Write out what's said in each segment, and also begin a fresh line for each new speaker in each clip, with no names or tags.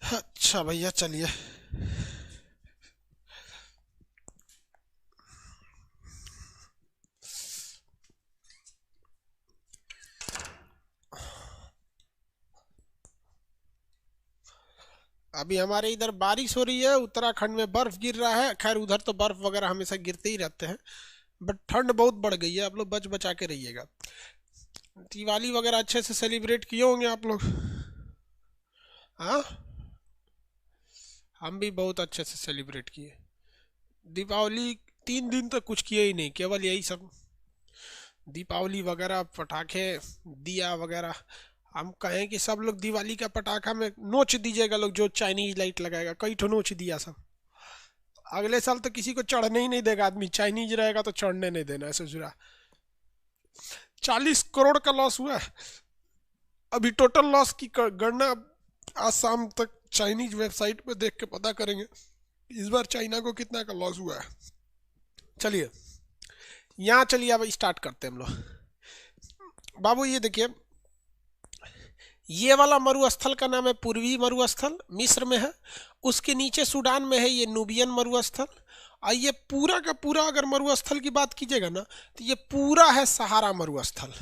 अच्छा भैया चलिए। अभी हमारे इधर बारिश हो रही है, उत्तराखंड में बर्फ गिर रहा है। खैर उधर तो बर्फ वगैरह हमेशा गिरते ही रहते हैं, बट ठंड बहुत बढ़ गई है। आप लोग बच बचा के रहिएगा। दिवाली वगैरह अच्छे से सेलिब्रेट किए होंगे आप लोग। हाँ, हम भी बहुत अच्छे से सेलिब्रेट किए। दीपावली 3 दिन तक कुछ किए ही नहीं, केवल यही सब दीपावली वगैरह, पटाखे, दिया वगैरह। हम कहें कि सब लोग दिवाली का पटाखा में नोच दीजिएगा। लोग जो चाइनीज लाइट लगाएगा, कई ठो नोच दिया सब। अगले साल तो किसी को चढ़ने ही नहीं देगा आदमी। चाइनीज रहेगा तो चढ़ने नहीं देना, ऐसे जुड़ा। 40 करोड़ का लॉस हुआ है। अभी टोटल लॉस की गणना आज शाम तक चाइनीज वेबसाइट पे देख के पता करेंगे इस बार चाइना को कितना का लॉस हुआ है। चलिए, यहाँ चलिए अब स्टार्ट करते हैं हम लोग। बाबू ये देखिए, ये वाला मरुस्थल का नाम है पूर्वी मरुस्थल, मिस्र में है। उसके नीचे सूडान में है ये नूबियन मरुस्थल। और ये पूरा का पूरा अगर मरुस्थल की बात कीजिएगा ना, तो ये पूरा है सहारा मरुस्थल।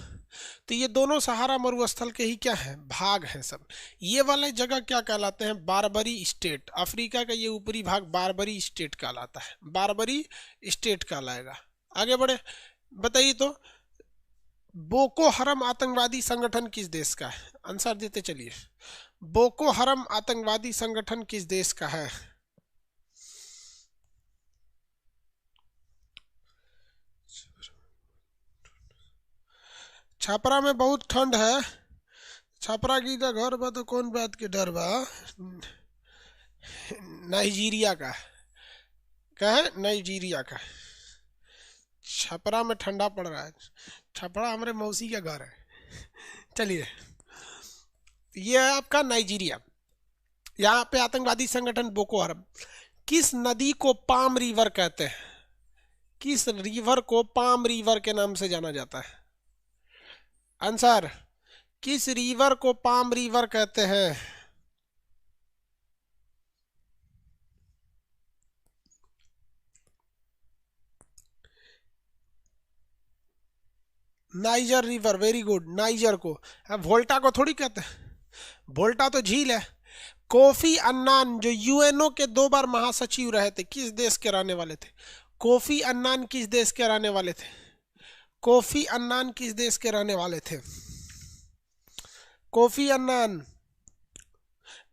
तो ये दोनों सहारा मरुस्थल के ही क्या है, भाग हैं सब। ये वाले जगह क्या कहलाते हैं, बारबरी स्टेट। अफ्रीका का ये ऊपरी भाग बारबरी स्टेट कहलाता है, बारबरी स्टेट कहलाएगा। आगे बढ़े, बताइए तो, बोको हरम आतंकवादी संगठन किस देश का है? आंसर देते चलिए। बोको हरम आतंकवादी संगठन किस देश का है? छपरा में बहुत ठंड है। छपरा की का घर बा तो कौन बात के डर बा। नाइजीरिया का है, नाइजीरिया का। छपरा में ठंडा पड़ रहा है। छपरा हमारे मौसी का घर है। चलिए, ये है आपका नाइजीरिया। यहाँ पे आतंकवादी संगठन बोको हरम। किस नदी को पाम रिवर कहते हैं? किस रिवर को पाम रिवर के नाम से जाना जाता है? आंसर, किस रिवर को पाम रिवर कहते हैं? Niger river, very good. Niger को। वोल्टा को थोड़ी कहते हैं, वोल्टा तो झील है। कोफी अन्नान जो यूएनओ के 2 बार महासचिव रहे थे, किस देश के रहने वाले थे? कोफी अन्नान किस देश के रहने वाले थे? कोफी अन्नान किस देश के रहने वाले थे? कोफी अन्नान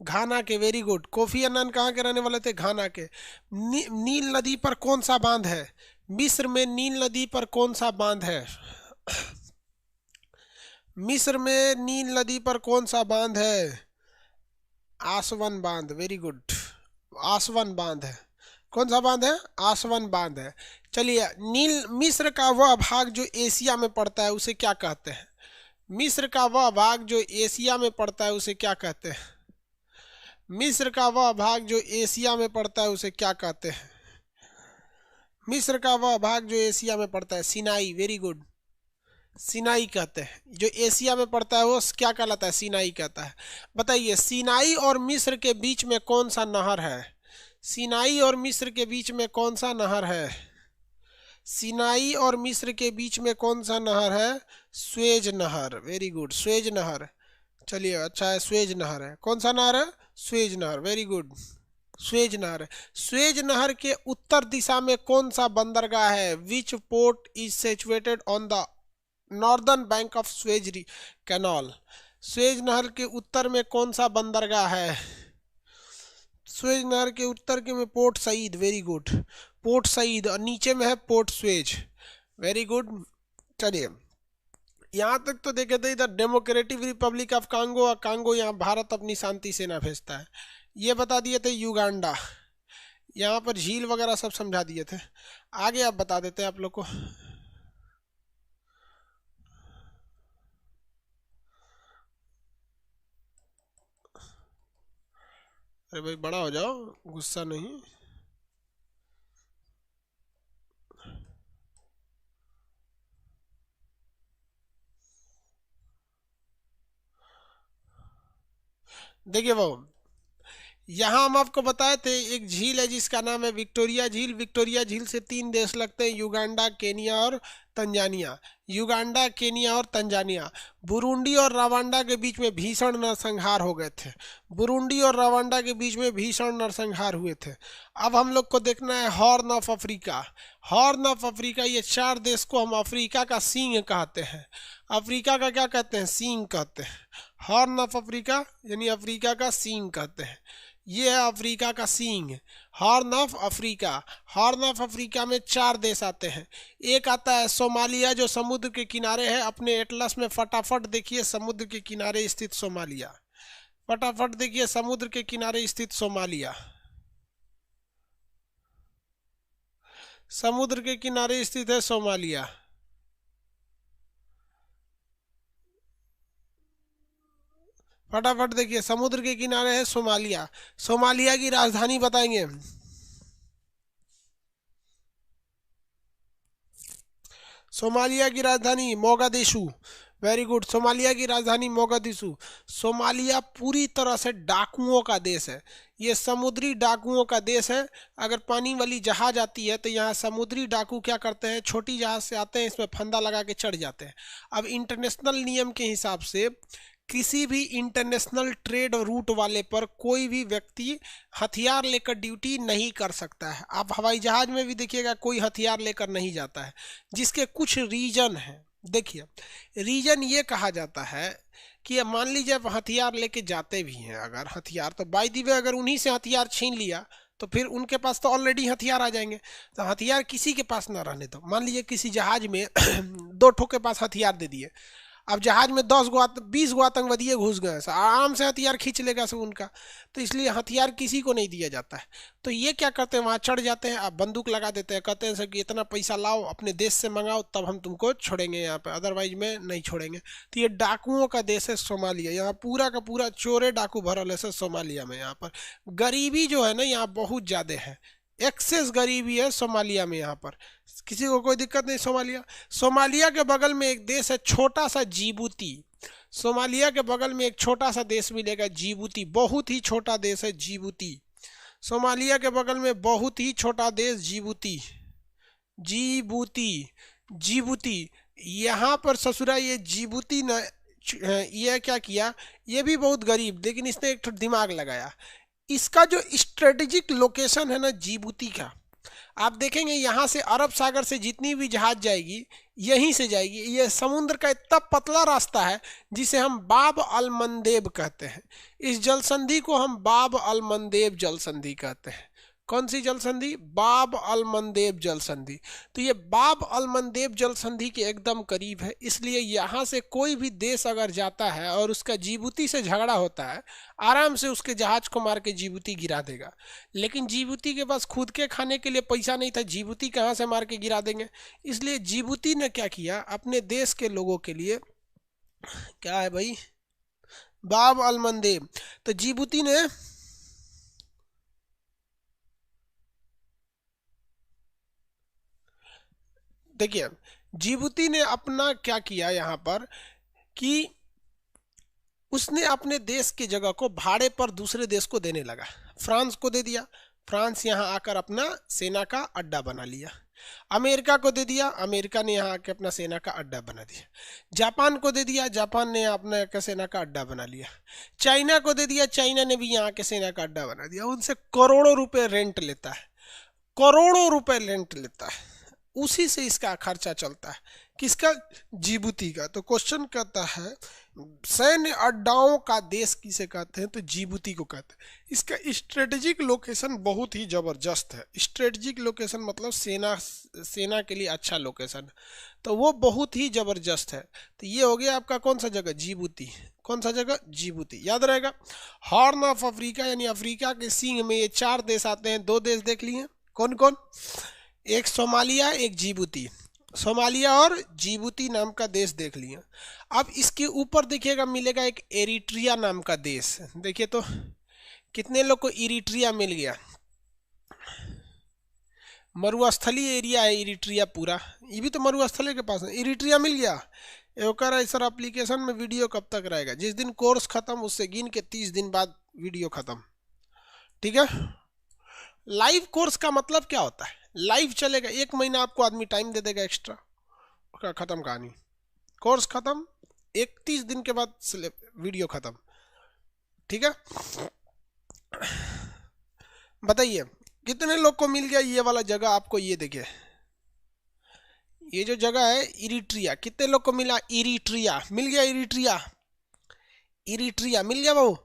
घाना के, वेरी गुड। कोफी अन्नान कहाँ के रहने वाले थे? घाना के। नील नदी पर कौन सा बांध है? मिस्र में नील नदी पर कौन सा बांध है? मिस्र में नील नदी पर कौन सा बांध है? आसवन बांध, वेरी गुड। आसवन बांध है। कौन सा बांध है? आसवन बांध है। चलिए, नील मिस्र का वह भाग जो एशिया में पड़ता है उसे क्या कहते हैं? मिस्र का वह भाग जो एशिया में पड़ता है उसे क्या कहते हैं? मिस्र का वह भाग जो एशिया में पड़ता है उसे क्या कहते हैं? मिस्र का वह भाग जो एशिया में पड़ता है, सिनाई, वेरी गुड। सिनाई कहते हैं। जो एशिया में पड़ता है वो क्या कहलाता है? सिनाई कहता है। बताइए, सिनाई और मिस्र के बीच में कौन सा नहर है? सिनाई और मिस्र के बीच में कौन सा नहर है? सिनाई और मिस्र के बीच में कौन सा नहर है? स्वेज नहर, वेरी गुड, स्वेज नहर। चलिए, अच्छा है, स्वेज नहर है। कौन सा नहर है? स्वेज नहर, वेरी गुड। स्वेज नहर है। स्वेज नहर के उत्तर दिशा में कौन सा बंदरगाह है? विच port is situated on the northern bank of Suez canal? Suez नहर के उत्तर में कौन सा बंदरगाह है? स्वेज नहर के उत्तर के में Port Said, very good. Port Said, और नीचे में है पोर्ट स्वेज, वेरी गुड। चलिए, यहाँ तक तो देखे थे इधर डेमोक्रेटिक रिपब्लिक ऑफ कांगो, और कांगो यहाँ भारत अपनी शांति सेना भेजता है। ये बता दिए थे युगांडा। यहाँ पर झील वगैरह सब समझा दिए थे। आगे आप बता देते हैं आप लोग को। अरे भाई बड़ा हो जाओ, गुस्सा नहीं। देखिए वो, यहाँ हम आपको बताए थे एक झील है जिसका नाम है विक्टोरिया झील। विक्टोरिया झील से 3 देश लगते हैं, युगांडा, केनिया और तंजानिया। युगांडा, केनिया और तंजानिया। बुरुंडी और रवांडा के बीच में भीषण नरसंहार हो गए थे। बुरुंडी और रवांडा के बीच में भीषण नरसंहार हुए थे। अब हम लोग को देखना है horn of Africa. Horn of Africa, ये 4 देश को हम अफ्रीका का सींग कहते हैं। अफ्रीका का क्या कहते हैं? सींग कहते हैं। हॉर्न ऑफ अफ्रीका यानी अफ्रीका का सींग कहते हैं। ये है अफ्रीका का सींग, horn of Africa. Horn of Africa में 4 देश आते हैं। एक आता है सोमालिया, जो समुद्र के किनारे है। अपने एटलस में फटाफट देखिए समुद्र के किनारे स्थित सोमालिया। फटाफट देखिए समुद्र के किनारे स्थित सोमालिया। समुद्र के किनारे स्थित है सोमालिया। फटाफट देखिए समुद्र के किनारे है सोमालिया। सोमालिया की राजधानी बताएंगे। सोमालिया की राजधानी मोगादिशु। वेरी गुड, सोमालिया की राजधानी मोगादिशु। सोमालिया पूरी तरह से डाकुओं का देश है। ये समुद्री डाकुओं का देश है। अगर पानी वाली जहाज आती है तो यहाँ समुद्री डाकू क्या करते हैं, छोटी जहाज से आते हैं, इसमें फंदा लगा के चढ़ जाते हैं। अब इंटरनेशनल नियम के हिसाब से किसी भी इंटरनेशनल ट्रेड रूट वाले पर कोई भी व्यक्ति हथियार लेकर ड्यूटी नहीं कर सकता है। आप हवाई जहाज में भी देखिएगा कोई हथियार लेकर नहीं जाता है, जिसके कुछ रीजन हैं। देखिए, रीजन ये कहा जाता है कि मान लीजिए आप हथियार लेके जाते भी हैं, अगर हथियार तो बाय द वे अगर उन्हीं से हथियार छीन लिया तो फिर उनके पास तो ऑलरेडी हथियार आ जाएंगे। तो हथियार किसी के पास ना रहने दो। मान लीजिए किसी जहाज में 2 ठो के पास हथियार दे दिए। अब जहाज में 20 गो आतंकवादी घुस गए, आराम से हथियार खींच लेगा सब उनका। तो इसलिए हथियार किसी को नहीं दिया जाता है। तो ये क्या करते हैं, वहाँ चढ़ जाते हैं, आप बंदूक लगा देते हैं, कहते हैं सर कि इतना पैसा लाओ, अपने देश से मंगाओ, तब हम तुमको छोड़ेंगे यहाँ पे, अदरवाइज में नहीं छोड़ेंगे। तो ये डाकुओं का देश है सोमालिया। यहाँ पूरा का पूरा चोरे डाकू भरल है सर सोमालिया में। यहाँ पर गरीबी जो है ना यहाँ बहुत ज़्यादा है, एक्सेस गरीबी है सोमालिया में। यहाँ पर किसी को कोई दिक्कत नहीं। सोमालिया, सोमालिया के बगल में एक देश है छोटा सा जिबूती। सोमालिया के बगल में एक छोटा सा देश मिलेगा जिबूती, बहुत ही छोटा देश है जिबूती। सोमालिया के बगल में बहुत ही छोटा देश जिबूती। Djibouti, Djibouti. यहाँ पर ससुरा ये जिबूती न, ये क्या किया, ये भी बहुत गरीब, लेकिन इसने एक दिमाग लगाया। इसका जो स्ट्रेटेजिक लोकेशन है ना जिबूती का, आप देखेंगे यहाँ से अरब सागर से जितनी भी जहाज जाएगी यहीं से जाएगी। ये समुद्र का इतना पतला रास्ता है जिसे हम बाब अल मंदेब कहते हैं। इस जल संधि को हम बाब अल मंदेब जल संधि कहते हैं। कौन सी जल संधि? बाब अल मंदेब जल संधि। तो ये बाब अल मंदेब जल संधि के एकदम करीब है, इसलिए यहाँ से कोई भी देश अगर जाता है और उसका जिबूती से झगड़ा होता है, आराम से उसके जहाज को मार के जिबूती गिरा देगा। लेकिन जिबूती के पास खुद के खाने के लिए पैसा नहीं था, जिबूती कहाँ से मार के गिरा देंगे। इसलिए जिबूती ने क्या किया, अपने देश के लोगों के लिए, क्या है भाई, बाब अल मंदेब। तो जिबूती ने देखिए, जिबूती ने अपना क्या किया यहाँ पर कि उसने अपने देश की जगह को भाड़े पर दूसरे देश को देने लगा। फ्रांस को दे दिया, फ्रांस यहाँ आकर अपना सेना का अड्डा बना लिया। अमेरिका को दे दिया, अमेरिका ने यहाँ आकर अपना सेना का अड्डा बना दिया। जापान को दे दिया, जापान ने अपना सेना का अड्डा बना लिया। चाइना को दे दिया, चाइना ने भी यहाँ के सेना का अड्डा बना दिया। उनसे करोड़ों रुपए रेंट लेता है, करोड़ों रुपए रेंट लेता है, उसी से इसका खर्चा चलता है। किसका? जिबूती का। तो क्वेश्चन कहता है सैन्य अड्डाओं का देश किसे कहते हैं? तो जिबूती को कहते हैं। इसका स्ट्रेटेजिक लोकेशन बहुत ही जबरदस्त है। स्ट्रेटेजिक लोकेशन मतलब सेना के लिए अच्छा लोकेशन, तो वो बहुत ही जबरदस्त है। तो ये हो गया आपका कौन सा जगह? जिबूती। कौन सा जगह? जिबूती। याद रहेगा। हॉर्न ऑफ अफ्रीका यानी अफ्रीका के सींग में ये 4 देश आते हैं। 2 देश देख लिए, कौन कौन? एक सोमालिया, एक जिबूती। सोमालिया और जिबूती नाम का देश देख लिया। अब इसके ऊपर देखिएगा मिलेगा एक एरिट्रिया नाम का देश। देखिए तो कितने लोग को इरिट्रिया मिल गया? मरुस्थलीय एरिया है इरिट्रिया पूरा, ये भी तो मरुस्थलीय के पास है। इरिट्रिया मिल गया। एवकर सर एप्लीकेशन में वीडियो कब तक रहेगा? जिस दिन कोर्स खत्म उससे गिन के 30 दिन बाद वीडियो खत्म। ठीक है। लाइव कोर्स का मतलब क्या होता है? लाइव चलेगा, 1 महीना आपको आदमी टाइम दे देगा एक्स्ट्रा, खत्म कहानी, कोर्स खत्म, 31 दिन के बाद वीडियो खत्म। ठीक है, बताइए कितने लोग को मिल गया ये वाला जगह? आपको ये देखिए, ये जो जगह है इरिट्रिया, कितने लोग को मिला? इरिट्रिया मिल गया, इरिट्रिया, इरिट्रिया मिल गया बाबू,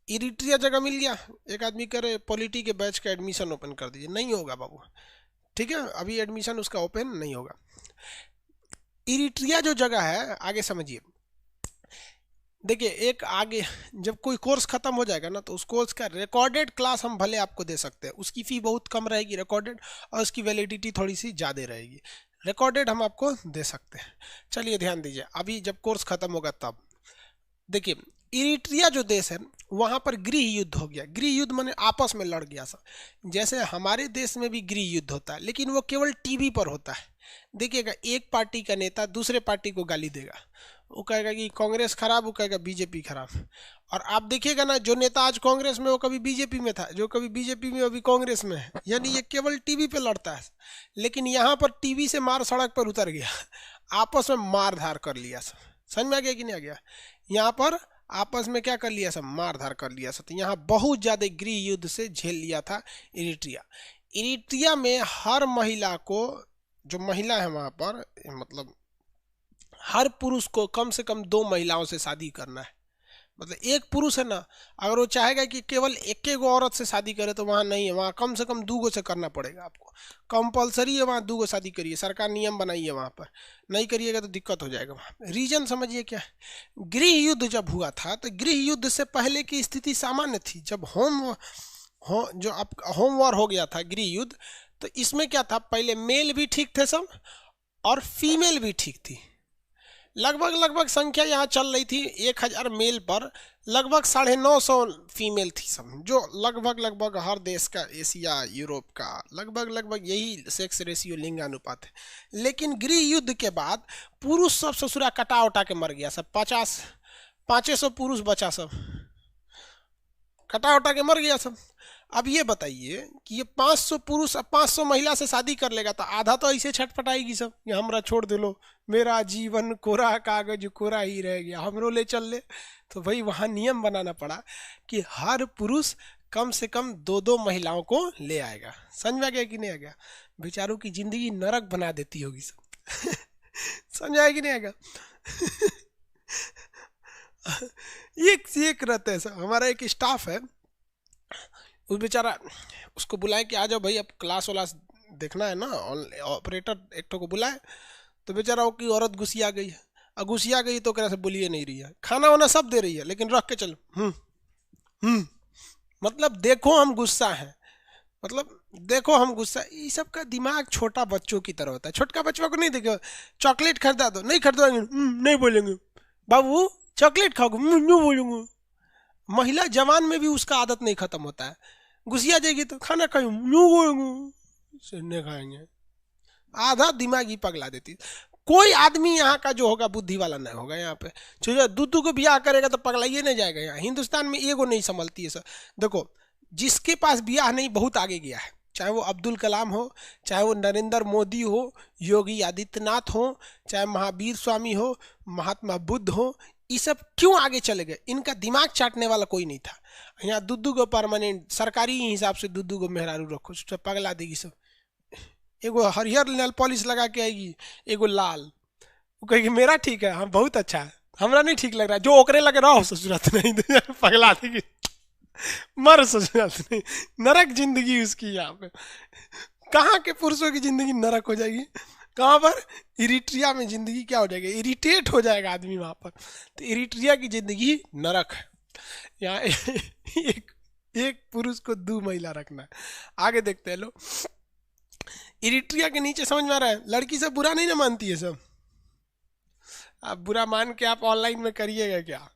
इरिट्रिया जगह मिल गया। एक आदमी करे पॉलिटी के बैच का एडमिशन ओपन कर दीजिए, नहीं होगा बाबू, ठीक है, अभी एडमिशन उसका ओपन नहीं होगा। इरिट्रिया जो जगह है, आगे समझिए, देखिए एक आगे जब कोई कोर्स खत्म हो जाएगा ना, तो उस कोर्स का रिकॉर्डेड क्लास हम भले आपको दे सकते हैं, उसकी फ़ी बहुत कम रहेगी रिकॉर्डेड, और उसकी वैलिडिटी थोड़ी सी ज़्यादा रहेगी। रिकॉर्डेड हम आपको दे सकते हैं। चलिए ध्यान दीजिए, अभी जब कोर्स खत्म होगा तब देखिए, इरिट्रिया जो देश है वहाँ पर गृह युद्ध हो गया। गृह युद्ध माने आपस में लड़ गया सब, जैसे हमारे देश में भी गृह युद्ध होता है, लेकिन वो केवल टीवी पर होता है। देखिएगा, एक पार्टी का नेता दूसरे पार्टी को गाली देगा, वो कहेगा कि कांग्रेस खराब, वो कहेगा बीजेपी खराब। और आप देखिएगा ना, जो नेता आज कांग्रेस में वो कभी बीजेपी में था, जो कभी बीजेपी में अभी कांग्रेस में है, यानी ये केवल टीवी पे लड़ता है। लेकिन यहाँ पर टीवी से मार सड़क पर उतर गया, आपस में मार धार कर लिया सब। समझ में आ गया कि नहीं आ गया? यहाँ पर आपस में क्या कर लिया सब? मार धार कर लिया सब। यहाँ बहुत ज़्यादा गृह युद्ध से झेल लिया था इरिट्रिया। इरिट्रिया में हर महिला को, जो महिला है वहाँ पर, मतलब हर पुरुष को कम से कम 2 महिलाओं से शादी करना है। मतलब एक पुरुष है ना, अगर वो चाहेगा कि केवल एक एक औरत से शादी करे तो वहाँ नहीं है, वहाँ कम से कम 2 से करना पड़ेगा आपको, कंपलसरी है वहाँ 2 शादी करिए, सरकार नियम बनाई है वहाँ पर, नहीं करिएगा तो दिक्कत हो जाएगा वहाँ। रीजन समझिए क्या है? गृह युद्ध जब हुआ था तो गृह युद्ध से पहले की स्थिति सामान्य थी। जब जो अब होम वॉर हो गया था, गृह युद्ध, तो इसमें क्या था, पहले मेल भी ठीक थे सब और फीमेल भी ठीक थी। लगभग संख्या यहाँ चल रही थी 1000 मेल पर, लगभग 950 फीमेल थी सब, जो लगभग हर देश का, एशिया यूरोप का लगभग यही सेक्स रेशियो, लिंगानुपात है। लेकिन गृह युद्ध के बाद पुरुष सब ससुरा कटा उटा के मर गया सब, 500 पुरुष बचा सब, कटा उटा के मर गया सब। अब ये बताइए कि ये 500 पुरुष 500 महिला से शादी कर लेगा तो आधा तो ऐसे छटपटाएगी सब, ये हमरा छोड़ दे लो, मेरा जीवन कोरा कागज कोरा ही रह गया, हमरो ले चल ले। तो भाई वहाँ नियम बनाना पड़ा कि हर पुरुष कम से कम 2 महिलाओं को ले आएगा। समझ में आ गया कि नहीं आ गया? बेचारों की जिंदगी नरक बना देती होगी सब। समझ आया कि नहीं आएगा? एक रहते हैं सब। हमारा एक स्टाफ है, उस बेचारा, उसको बुलाए कि आ जाओ भाई, अब क्लास व्लास देखना है ना, ऑपरेटर एक को बुलाए, तो बेचारा की औरत गुस्सिया गई है, और गुस्सिया गई तो कैसे बोलिए नहीं रही है, खाना वाना सब दे रही है, लेकिन रख के चलो मतलब देखो हम गुस्सा है, मतलब देखो हम गुस्सा। ये सब का दिमाग छोटा बच्चों की तरह होता है। छोटका बच्चों को नहीं देखो, चॉकलेट खरीदा दो, नहीं खरीदवाएंगे, नहीं बोलेंगे बाबू चॉकलेट खाओगे, नहीं बोलूंगा। महिला जवान में भी उसका आदत नहीं खत्म होता है, गुस्सिया जाएगी तो खाना खाएंगे, नहीं खाएंगे, आधा दिमाग ही पगला देती। कोई आदमी यहाँ का जो होगा बुद्धि वाला नहीं होगा यहाँ पे। जो दूधू को ब्याह करेगा तो पगलाइए नहीं जाएगा। यहाँ हिंदुस्तान में एगो नहीं संभलती है सर। देखो, जिसके पास ब्याह नहीं बहुत आगे गया है, चाहे वो अब्दुल कलाम हो, चाहे वो नरेंद्र मोदी हो, योगी आदित्यनाथ हो, चाहे महावीर स्वामी हो, महात्मा बुद्ध हो, ये सब क्यों आगे चले गए? इनका दिमाग चाटने वाला कोई नहीं था। यहाँ दुद्दू को परमानेंट सरकारी हिसाब से दुद्दू को मेहरारू रखो, सब पगला देगी सब। एगो हरियर नेल पॉलिश लगा के आएगी, एगो लाल, वो कहेगी मेरा ठीक है, हम बहुत अच्छा है, हमरा नहीं ठीक लग रहा है, जो ओकरे लगे रहो ससुरात नहीं, पगला देगी, मर ससुरात नहीं। नरक जिंदगी उसकी यहाँ पे। कहाँ के पुरुषों की जिंदगी नरक हो जाएगी? कहाँ पर? इरिट्रिया में जिंदगी क्या हो जाएगी? इरिटेट हो जाएगा आदमी वहाँ पर। तो इरिट्रिया की जिंदगी नरक है। यहाँ एक पुरुष को 2 महिला रखना है। आगे देखते हैं लोग। इरिट्रिया के नीचे समझ में आ रहा है, लड़की सब बुरा नहीं ना मानती है सब। आप बुरा मान के आप ऑनलाइन में करिएगा क्या?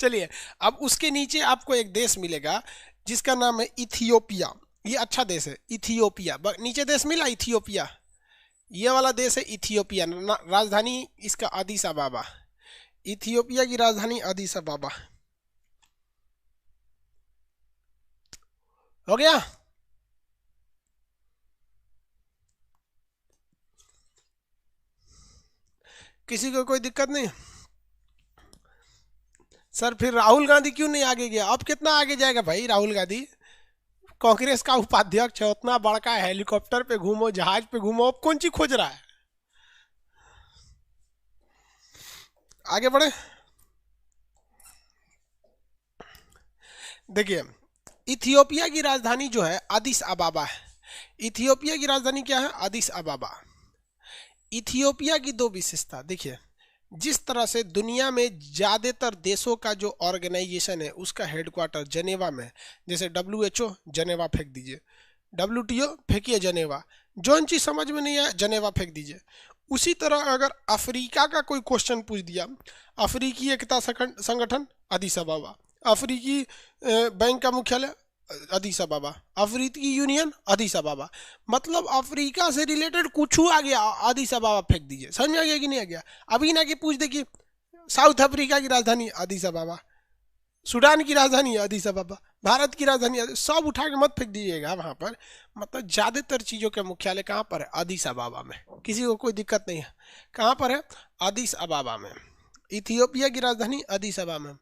चलिए, अब उसके नीचे आपको एक देश मिलेगा जिसका नाम है इथियोपिया। ये अच्छा देश है, इथियोपिया। नीचे देश मिला इथियोपिया, ये वाला देश है इथियोपिया। राजधानी इसका अदीस अबाबा। इथियोपिया की राजधानी अदीस अबाबा। हो गया? किसी को कोई दिक्कत नहीं? सर फिर राहुल गांधी क्यों नहीं आगे गया? अब कितना आगे जाएगा भाई राहुल गांधी? कांग्रेस का उपाध्यक्ष है, उतना बड़का हेलीकॉप्टर पे घूमो, जहाज पे घूमो, अब कौन सी खोज रहा है? आगे बढ़े। देखिए, इथियोपिया की राजधानी जो है अदिस अबाबा है। इथियोपिया की राजधानी क्या है? अदिस अबाबा। इथियोपिया की दो विशेषता देखिए, जिस तरह से दुनिया में ज़्यादातर देशों का जो ऑर्गेनाइजेशन है उसका हेडक्वार्टर जनेवा में है, जैसे WHO जनेवा फेंक दीजिए, WTO फेंकिए जनेवा, जो चीज़ समझ में नहीं आया जनेवा फेंक दीजिए। उसी तरह अगर अफ्रीका का कोई क्वेश्चन पूछ दिया, अफ्रीकी एकता संगठन अदीस अबाबा, अफ्रीकी बैंक का मुख्यालय अदीस अबाबा, अफ्रीकी यूनियन अदीस अबाबा, मतलब अफ्रीका से रिलेटेड कुछ आ गया अदीस अबाबा फेंक दीजिए। समझ में आ गया कि नहीं आ गया? अभी ना कि पूछ देखिए साउथ अफ्रीका की राजधानी अदीस अबाबा, सूडान की राजधानी अदीस अबाबा, भारत की राजधानी, सब उठा के मत फेंक दीजिएगा वहां पर। मतलब ज्यादातर चीजों के मुख्यालय कहाँ पर है? अदीस अबाबा में। किसी को कोई दिक्कत नहीं है? कहाँ पर है? अदीस अबाबा में। इथियोपिया की राजधानी अदीस अबाबा में।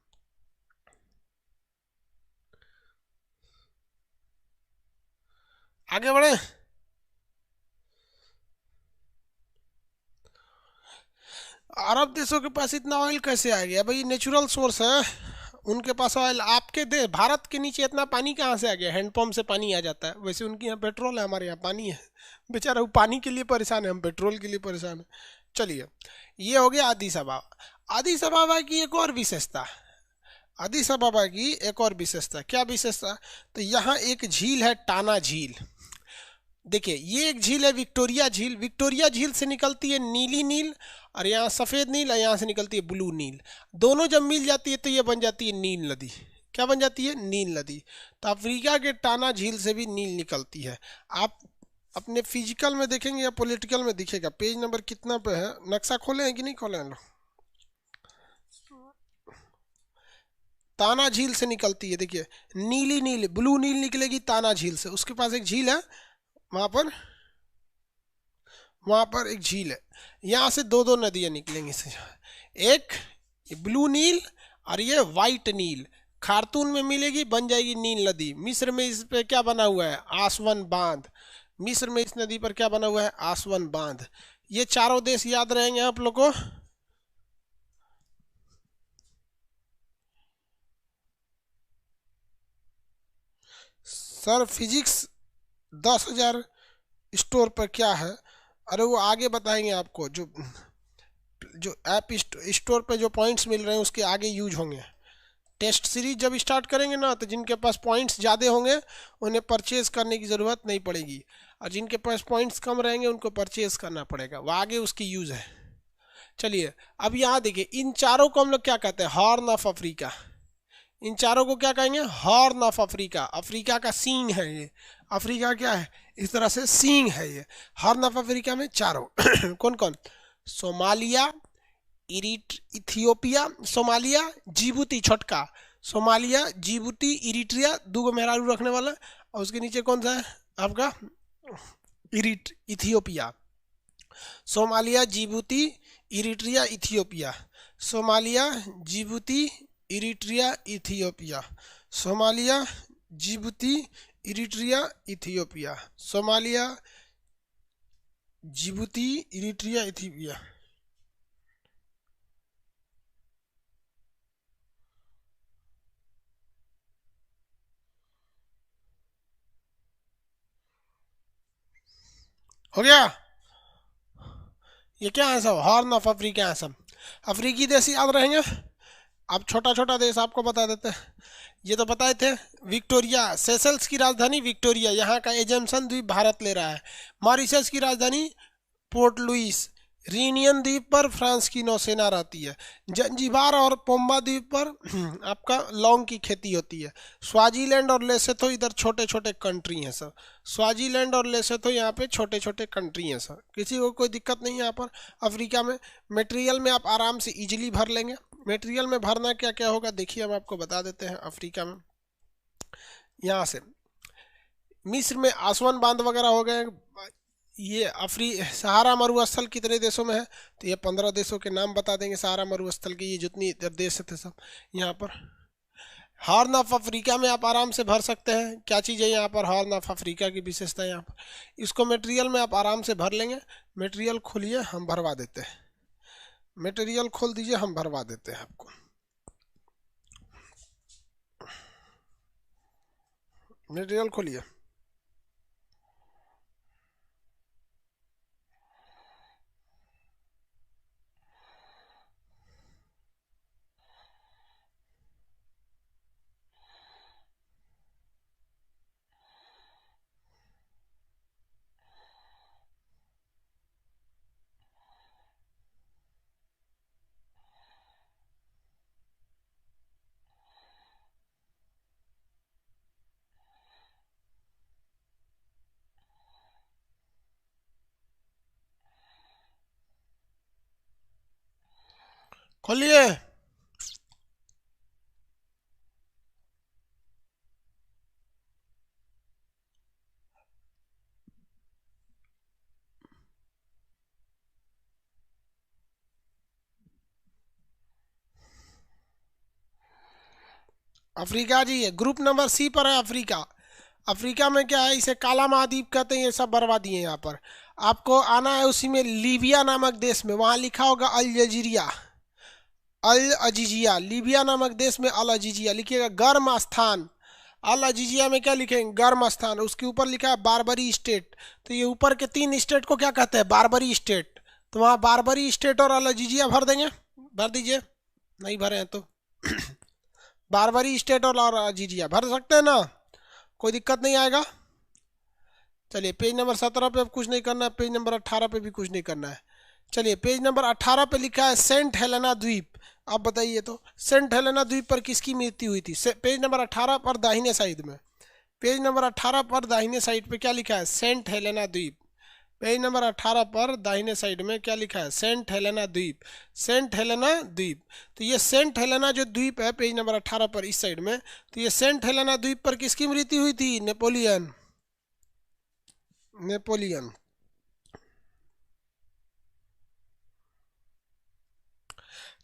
आगे बढ़े। अरब देशों के पास इतना ऑयल कैसे आ गया भाई? नेचुरल सोर्स है उनके पास ऑयल। आपके देश भारत के नीचे इतना पानी कहाँ से आ गया? हैंडपंप से पानी आ जाता है। वैसे उनके यहाँ पेट्रोल है, हमारे यहाँ पानी है। बेचारा वो पानी के लिए परेशान है, हम पेट्रोल के लिए परेशान है। चलिए, ये हो गया अदीस अबाबा। अदीस अबाबा की एक और विशेषता, अदीस अबाबा की एक और विशेषता, क्या विशेषता? तो यहाँ एक झील है, टाना झील। देखिए, ये एक झील है विक्टोरिया झील। विक्टोरिया झील से निकलती है नीली नील, और यहाँ सफ़ेद नील, और यहाँ से निकलती है ब्लू नील। दोनों जब मिल जाती है तो ये बन जाती है नील नदी। क्या बन जाती है? नील नदी। तो अफ्रीका के टाना झील से भी नील निकलती है। आप अपने फिजिकल में देखेंगे या पॉलिटिकल में दिखेगा। पेज नंबर कितना पे है? नक्शा खोले हैं कि नहीं खोले हैं लोग? ताना झील से निकलती है, देखिए नीली नील, ब्लू नील निकलेगी ताना झील से। उसके पास एक झील है, वहां पर एक झील है। यहाँ से दो दो नदियाँ निकलेंगी से, एक ब्लू नील और ये वाइट नील। खार्तून में मिलेगी, बन जाएगी नील नदी। मिस्र में इस पे क्या बना हुआ है? आसवन बांध। मिस्र में इस नदी पर क्या बना हुआ है? आसवन बांध। ये चारों देश याद रहेंगे आप लोग को। सर फिजिक्स 10,000 स्टोर पर क्या है? अरे वो आगे बताएंगे आपको। जो जो ऐप स्टोर पे जो पॉइंट्स मिल रहे हैं उसके आगे यूज होंगे। टेस्ट सीरीज जब स्टार्ट करेंगे ना, तो जिनके पास पॉइंट्स ज़्यादा होंगे उन्हें परचेज करने की ज़रूरत नहीं पड़ेगी, और जिनके पास पॉइंट्स कम रहेंगे उनको परचेज करना पड़ेगा। वो आगे उसकी यूज़ है। चलिए, अब यहाँ देखिए, इन चारों को हम लोग क्या कहते हैं? Horn of Africa. इन चारों को क्या कहेंगे? Horn of Africa. अफ्रीका का सींग है ये। अफ्रीका क्या है? इस तरह से सींग है ये। हॉर्न ऑफ अफ्रीका में चारों कौन कौन? सोमालिया, इथियोपिया, सोमालिया, जिबूती छोटका, सोमालिया, जिबूती, इरिट्रिया, दो मेहरारू रखने वाला, और उसके नीचे कौन सा है आपका? Ethiopia. Somalia, Djibouti, Eritrea, Ethiopia. Somalia, Djibouti, Eritrea, Ethiopia. Somalia, Djibouti, Eritrea, Ethiopia. Somalia, Djibouti, Eritrea, Ethiopia. हो गया? ये क्या है सब? हॉर्न ऑफ अफ्रीका है सब। अफ्रीकी देश याद रहेंगे। अब छोटा छोटा देश आपको बता देते हैं। ये तो बताए थे। विक्टोरिया, सेशल्स की राजधानी विक्टोरिया, यहाँ का एजम्सन द्वीप भारत ले रहा है। मॉरिशस की राजधानी पोर्ट लुइस। रीनियन द्वीप पर फ्रांस की नौसेना रहती है। जंजीबार और पोम्बा द्वीप पर आपका लौंग की खेती होती है। स्वाजीलैंड और लेसोथो इधर छोटे छोटे कंट्री हैं सर। स्वाजीलैंड और लेसोथो यहाँ पे छोटे छोटे कंट्री हैं सर। किसी को कोई दिक्कत नहीं है यहाँ पर। अफ्रीका में मटेरियल में आप आराम से इजीली भर लेंगे। मटेरियल में भरना क्या क्या होगा देखिए, हम आपको बता देते हैं। अफ्रीका में यहाँ से मिस्र में आसवन बांध वगैरह हो गए। ये सहारा मरुस्थल कितने देशों में है, तो ये 15 देशों के नाम बता देंगे सहारा मरुस्थल के, ये जितनी देश थे सब यहाँ पर। हॉर्न ऑफ अफ्रीका में आप आराम से भर सकते हैं। क्या चीज़ है यहाँ पर, हॉर्न ऑफ अफ्रीका की विशेषता यहाँ पर। इसको मटेरियल में आप आराम से भर लेंगे। मटेरियल खोलिए, हम भरवा देते हैं। मटेरियल खोल दीजिए, हम भरवा देते हैं आपको। मटेरियल खोलिए। खोलिए। अफ्रीका जी है, ग्रुप नंबर सी पर है अफ्रीका। अफ्रीका में क्या है, इसे काला महाद्वीप कहते हैं। ये सब बर्बाद दिए यहाँ पर। आपको आना है उसी में, लीबिया नामक देश में, वहाँ लिखा होगा अल जजीरिया, अल अजीजिया। लीबिया नामक देश में अल अजीजिया लिखिएगा, गर्म स्थान। अल अजीजिया में क्या लिखेंगे, गर्म स्थान। उसके ऊपर लिखा है बारबरी स्टेट। तो ये ऊपर के 3 स्टेट को क्या कहते हैं, बारबरी स्टेट। तो वहाँ बारबरी स्टेट और अल अजीजिया भर देंगे। भर दीजिए, नहीं भरे हैं तो बारबरी स्टेट और अजीजिया भर सकते हैं ना, कोई दिक्कत नहीं आएगा। चलिए पेज नंबर 17 पे अब कुछ नहीं करना है, पेज नंबर 18 पे भी कुछ नहीं करना है। चलिए पेज नंबर 18 पे लिखा है सेंट हेलेना द्वीप। अब बताइए तो सेंट हेलेना द्वीप पर किसकी मृत्यु हुई थी। पेज नंबर 18 पर दाहिने साइड में, पेज नंबर 18 पर दाहिने साइड पे क्या लिखा है, सेंट हेलेना द्वीप। पेज नंबर 18 पर दाहिने साइड में क्या लिखा है, सेंट हेलेना द्वीप। सेंट हेलेना द्वीप। तो ये सेंट हेलेना जो द्वीप है पेज नंबर 18 पर इस साइड में, तो ये सेंट हेलेना द्वीप पर किसकी मृत्यु हुई थी, नेपोलियन। नेपोलियन।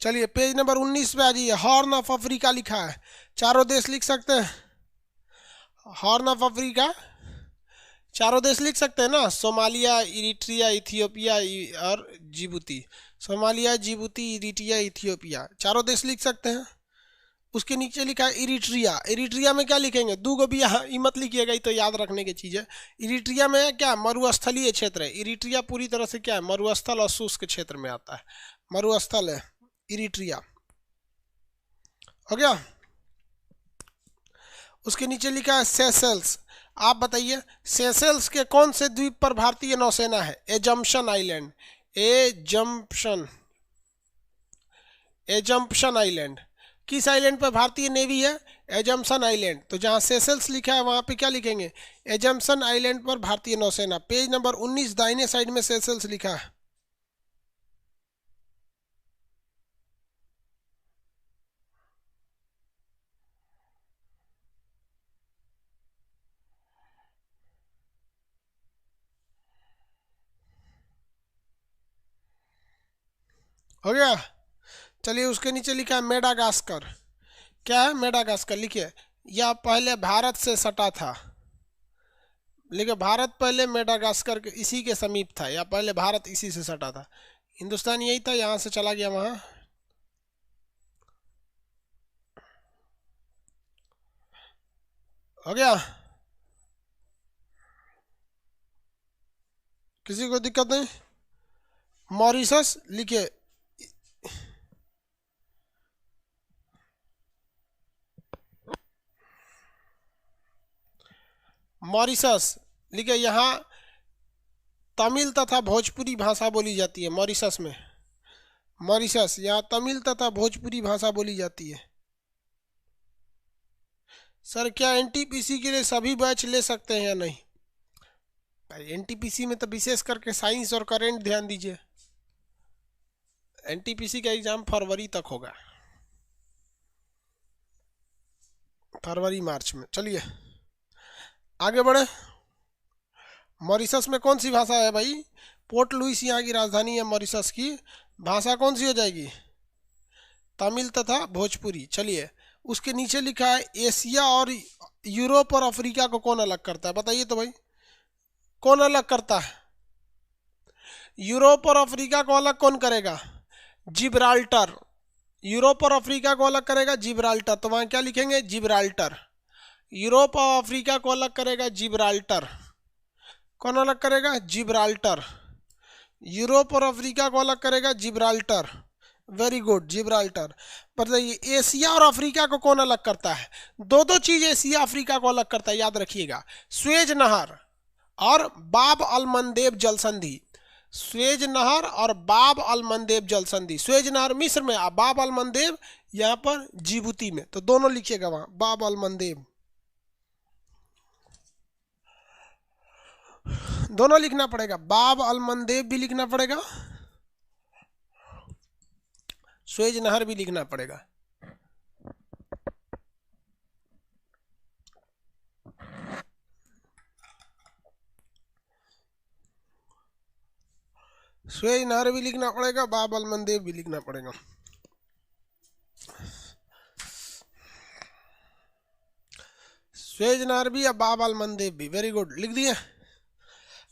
चलिए पेज नंबर 19 पे आ जाइए, हॉर्न ऑफ अफ्रीका लिखा है। चारों देश लिख सकते हैं, हॉर्न ऑफ अफ्रीका चारों देश लिख सकते हैं ना, सोमालिया, इरिट्रिया, इथियोपिया और Djibouti. Somalia, Djibouti, Eritrea, Ethiopia, चारों देश लिख सकते हैं। उसके नीचे लिखा है इरिट्रिया। इरिट्रिया में क्या लिखेंगे, 2 गो भी यहाँ मत लिखिएगा, ये तो याद रखने की चीज़ है। इरिट्रिया में क्या, मरुस्थलीय क्षेत्र है। इरिट्रिया पूरी तरह से क्या है, मरुस्थल और शुष्क क्षेत्र में आता है, मरुस्थल है इरिट्रिया। हो गया। उसके नीचे लिखा है सेशेल्स। आप बताइए सेशेल्स के कौन से द्वीप पर भारतीय नौसेना है। Assumption island, assumption, assumption island. किस आइलैंड पर भारतीय नेवी है, एजम्पशन आइलैंड। तो जहाँ सेशेल्स लिखा है वहाँ पे क्या लिखेंगे, एजम्पशन आइलैंड पर भारतीय नौसेना। पेज नंबर 19 दाहिने साइड में सेशेल्स लिखा है। हो गया। चलिए उसके नीचे लिखा है मेडागास्कर। क्या है मेडागास्कर, लिखिए। यह पहले भारत से सटा था, लेकिन भारत पहले मेडागास्कर के इसी के समीप था, या पहले भारत इसी से सटा था। हिंदुस्तान यही था, यहाँ से चला गया वहाँ। हो गया, किसी को दिक्कत नहीं। मॉरिशस लिखिए, मॉरिशस लिखिए। यहाँ तमिल तथा भोजपुरी भाषा बोली जाती है मॉरिशस में। मॉरिशस, यहाँ तमिल तथा भोजपुरी भाषा बोली जाती है। सर क्या एनटीपीसी के लिए सभी बैच ले सकते हैं या नहीं। भाई एनटीपीसी में तो विशेष करके साइंस और करेंट ध्यान दीजिए। एनटीपीसी का एग्जाम फरवरी तक होगा, फरवरी मार्च में। चलिए आगे बढ़े। मॉरिशस में कौन सी भाषा है भाई? पोर्ट लुइस यहाँ की राजधानी है मॉरिशस की। भाषा कौन सी हो जाएगी? तमिल तथा भोजपुरी। चलिए, उसके नीचे लिखा है एशिया और यूरोप और अफ्रीका को कौन अलग करता है? बताइए तो भाई, कौन अलग करता है? यूरोप और अफ्रीका को अलग कौन करेगा? जिब्राल्टर। यूरोप और अफ्रीका को अलग करेगा जिब्राल्टर, तो वहां क्या लिखेंगे? जिब्राल्टर। यूरोप और अफ्रीका को अलग करेगा जिब्राल्टर। कौन अलग करेगा? जिब्राल्टर। यूरोप और अफ्रीका को अलग करेगा जिब्राल्टर। Very good, Gibraltar. बताइए, एशिया और अफ्रीका को कौन अलग करता है? दो दो चीज एशिया अफ्रीका को अलग करता है, याद रखिएगा। स्वेज नहर और बाब अल मंदेब जल संधि। स्वेज नहर और बाब अल मंदेब जल संधि। स्वेज नहर मिस्र में, बाब अल मंदेब यहाँ पर जिबूती में, तो दोनों लिखिएगा वहां, बाब अल मंदेब। दोनों लिखना पड़ेगा, बाब अल मंदेब भी लिखना पड़ेगा, स्वेज नहर भी लिखना पड़ेगा। स्वेज नहर भी लिखना पड़ेगा, बाब अल मंदेब भी लिखना पड़ेगा। स्वेज नहर भी या बाब अल मंदेब भी। वेरी गुड, लिख दिए।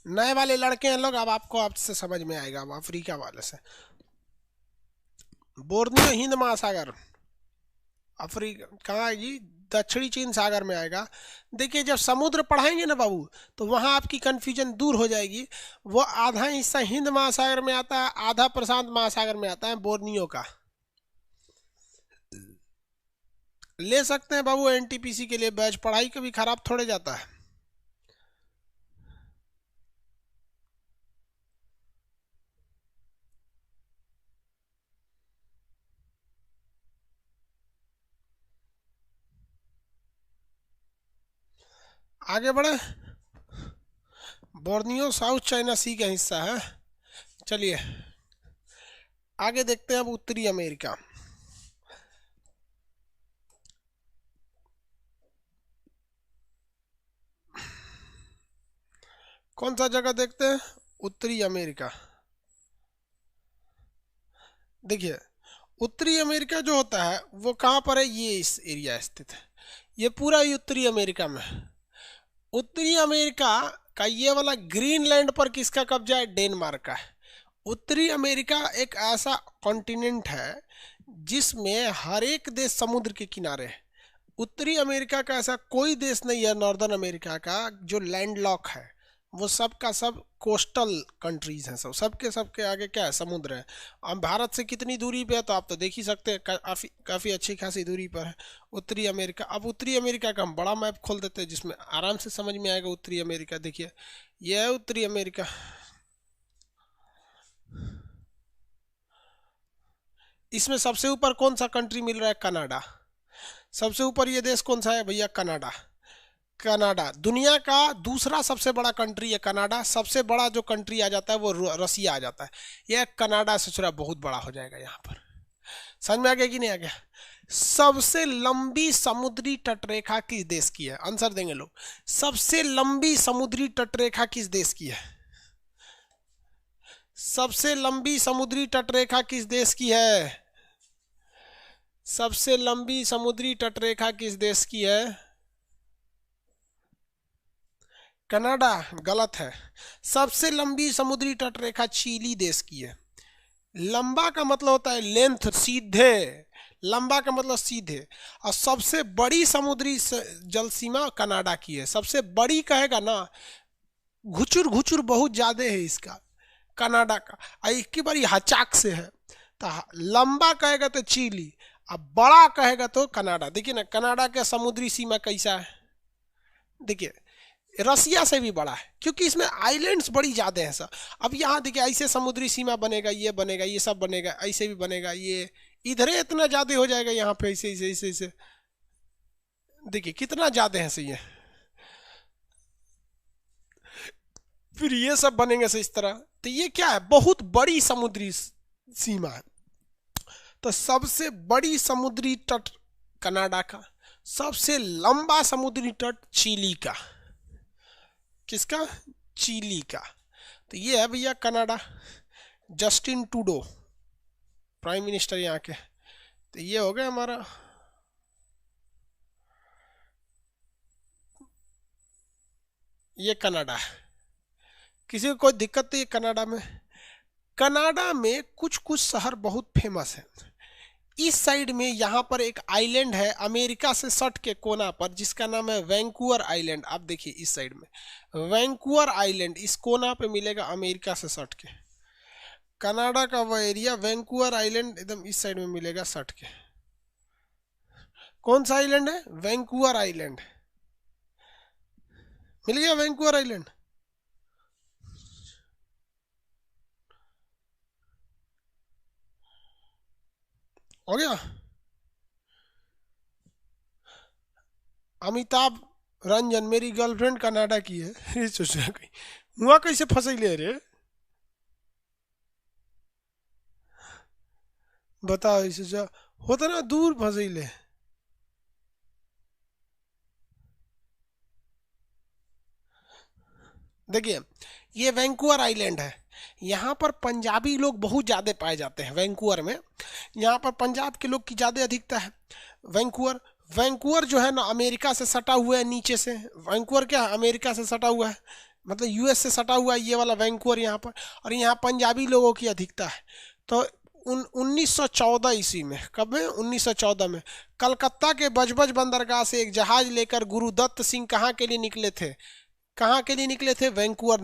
नए वाले लड़के हैं लोग, अब आपको आपसे समझ में आएगा। अब अफ्रीका वाले से, बोर्नियो हिंद महासागर, अफ्रीका कहाँ आएगी? दक्षिणी चीन सागर में आएगा। देखिए, जब समुद्र पढ़ाएंगे ना बाबू, तो वहाँ आपकी कंफ्यूजन दूर हो जाएगी। वो आधा हिस्सा हिंद महासागर में आता है, आधा प्रशांत महासागर में आता है, बोर्नियो का। ले सकते हैं बाबू एनटीपीसी के लिए बैच, पढ़ाई कभी खराब थोड़े जाता है। आगे बढ़े। बोर्नियो साउथ चाइना सी का हिस्सा है। चलिए आगे देखते हैं अब उत्तरी अमेरिका। कौन सा जगह देखते हैं? उत्तरी अमेरिका। देखिए, उत्तरी अमेरिका जो होता है वो कहाँ पर है? ये इस एरिया स्थित है, ये पूरा ही उत्तरी अमेरिका में है। उत्तरी अमेरिका का ये वाला ग्रीनलैंड पर किसका कब्जा है? डेनमार्क का है। उत्तरी अमेरिका एक ऐसा कॉन्टिनेंट है जिसमें हर एक देश समुद्र के किनारे है। उत्तरी अमेरिका का ऐसा कोई देश नहीं है नॉर्दर्न अमेरिका का जो लैंडलॉक है। वो सब का सब कोस्टल कंट्रीज हैं, सब सबके सबके आगे क्या है? समुद्र है। अब भारत से कितनी दूरी पे है तो आप तो देख ही सकते हैं, काफ़ी काफ़ी अच्छी खासी दूरी पर है उत्तरी अमेरिका। अब उत्तरी अमेरिका का हम बड़ा मैप खोल देते हैं जिसमें आराम से समझ में आएगा उत्तरी अमेरिका। देखिए, यह है उत्तरी अमेरिका। इसमें सबसे ऊपर कौन सा कंट्री मिल रहा है? कनाडा। सबसे ऊपर ये देश कौन सा है भैया? कनाडा। कनाडा दुनिया का दूसरा सबसे बड़ा कंट्री है कनाडा। सबसे बड़ा जो कंट्री आ जाता है वो रसिया आ जाता है। यह कनाडा से थोड़ा बहुत बड़ा हो जाएगा यहाँ पर। समझ में आ गया कि नहीं आ गया? सबसे लंबी समुद्री तटरेखा किस देश की है? आंसर देंगे लोग। सबसे लंबी समुद्री तटरेखा किस देश की है? सबसे लंबी समुद्री तटरेखा किस देश की है? सबसे लंबी समुद्री तटरेखा किस देश की है? कनाडा गलत है। सबसे लंबी समुद्री तटरेखा चिली देश की है। लंबा का मतलब होता है लेंथ, सीधे। लंबा का मतलब सीधे। और सबसे बड़ी समुद्री जल सीमा कनाडा की है। सबसे बड़ी कहेगा ना, घुचुर घुचुर बहुत ज्यादा है इसका, कनाडा का। और एक की बारी हचाक से है। तो लंबा कहेगा तो चिली, अब बड़ा कहेगा तो कनाडा। देखिए ना, कनाडा का समुद्री सीमा कैसा है? देखिए, रसिया से भी बड़ा है क्योंकि इसमें आइलैंड्स बड़ी ज़्यादा हैं सर। अब यहाँ देखिए, ऐसे समुद्री सीमा बनेगा, ये बनेगा, ये सब बनेगा, ऐसे भी बनेगा, ये इधर इतना ज़्यादा हो जाएगा यहाँ पे, ऐसे ऐसे ऐसे ऐसे। देखिए कितना ज़्यादा है सही है। फिर ये सब बनेंगे से इस तरह। तो ये क्या है? बहुत बड़ी समुद्री सीमा है। तो सबसे बड़ी समुद्री तट कनाडा का, सबसे लंबा समुद्री तट चिली का। किसका? चिली का। तो ये है भैया Canada, Justin Trudeau prime minister यहाँ के। तो ये हो गया हमारा। ये कनाडा है। किसी को कोई दिक्कत नहीं है कनाडा में? कनाडा में कुछ कुछ शहर बहुत फेमस है। इस साइड में यहाँ पर एक आइलैंड है अमेरिका से सट के कोना पर, जिसका नाम है वैंकूवर आइलैंड। आप देखिए इस साइड में वैंकूवर आइलैंड, इस कोना पे मिलेगा अमेरिका से सट के। कनाडा का वह एरिया वैंकूवर आइलैंड एकदम इस साइड में मिलेगा सट के। कौन सा आइलैंड है? Vancouver island. मिल गया वैंकूवर आइलैंड। हो गया। अमिताभ रंजन, मेरी गर्लफ्रेंड कनाडा की है। ये सोच रहा कहीं वहाँ कैसे फंसैले रे, बताओ। इसे होता ना दूर फंसैले। देखिए ये वैंकूवर आइलैंड है। यहाँ पर पंजाबी लोग बहुत ज़्यादा पाए जाते हैं वैंकूवर में। यहाँ पर पंजाब के लोग की ज़्यादा अधिकता है। वैंकूवर वैंकूवर जो है ना अमेरिका से सटा हुआ है नीचे से। वैंकूवर क्या है? अमेरिका से सटा हुआ है, मतलब यूएस से सटा हुआ है ये वाला वैंकूवर यहाँ पर। और यहाँ पंजाबी लोगों की अधिकता है। तो 1914 ईस्वी में, कब में? 1914 में कलकत्ता के बजबज बंदरगाह से एक जहाज लेकर गुरुदत्त सिंह कहाँ के लिए निकले थे? कहाँ के लिए निकले थे? वैंकूवर